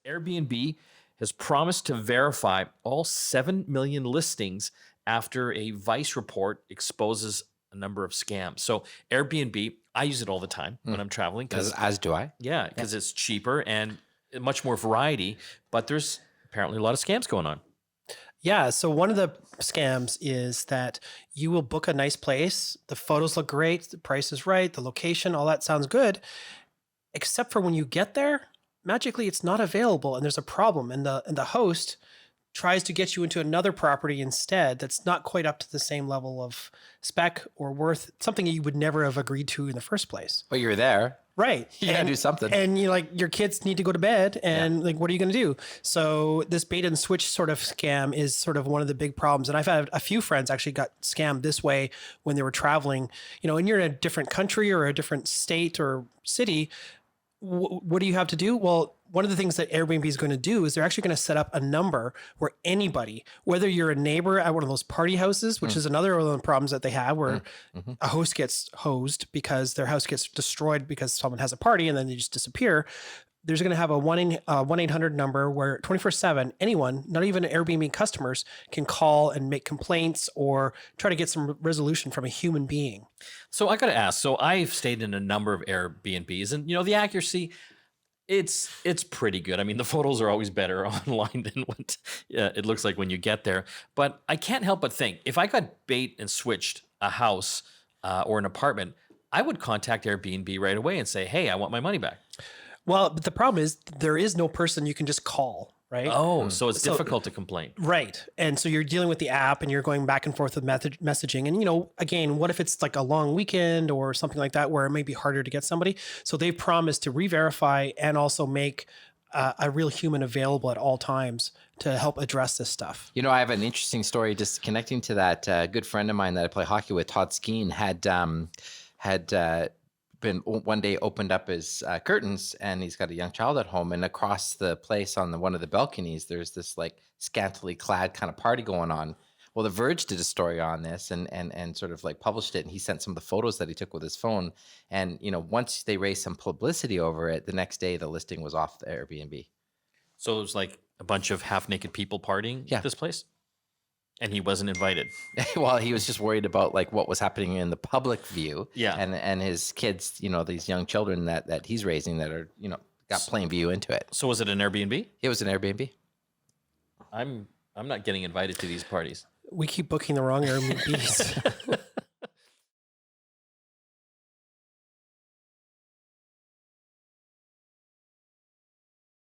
Airbnb has promised to verify all 7 million listings after a Vice report exposes a number of scams. So, Airbnb, I use it all the time when I'm traveling As do I. yeah, because it's cheaper and much more variety, but there's apparently a lot of scams going on. Yeah. So one of the scams is that you will book a nice place. The photos look great. The price is right. The location, all that sounds good. Except for when you get there, magically it's not available and there's a problem. And the host tries to get you into another property instead that's not quite up to the same level of spec or worth, something you would never have agreed to in the first place. But you're there. Right. You gotta do something. And you like your kids need to go to bed and like, what are you going to do? So this bait and switch sort of scam is sort of one of the big problems. And I've had a few friends actually got scammed this way when they were traveling, and you're in a different country or a different state or city. What do you have to do? Well, one of the things that Airbnb is going to do is they're actually going to set up a number where anybody, whether you're a neighbor at one of those party houses, which is another one of the problems that they have where a host gets hosed because their house gets destroyed because someone has a party and then they just disappear. There's going to have a 1-800 number where 24/7, anyone, not even Airbnb customers, can call and make complaints or try to get some resolution from a human being. So I got to ask. So I've stayed in a number of Airbnbs, and the accuracy, it's pretty good. I mean, the photos are always better online than what it looks like when you get there. But I can't help but think if I got bait and switched a house or an apartment, I would contact Airbnb right away and say, "Hey, I want my money back." Well, but the problem is there is no person you can just call, right? Oh, so it's difficult to complain. Right. And so you're dealing with the app and you're going back and forth with messaging. And, again, what if it's like a long weekend or something like that where it may be harder to get somebody? So they've promised to re-verify and also make a real human available at all times to help address this stuff. I have an interesting story just connecting to that. A good friend of mine that I play hockey with, Todds had been one day opened up his curtains, and he's got a young child at home, and across the place on one of the balconies there's this like scantily clad kind of party going on. Well, The Verge did a story on this and sort of like published it, and he sent some of the photos that he took with his phone, and once they raised some publicity over it, the next day the listing was off the Airbnb. So it was like a bunch of half-naked people partying at this place? And he wasn't invited. Well, he was just worried about like what was happening in the public view. Yeah. And his kids, these young children that he's raising that are, got plain view into it. So was it an Airbnb? It was an Airbnb. I'm not getting invited to these parties. We keep booking the wrong Airbnbs.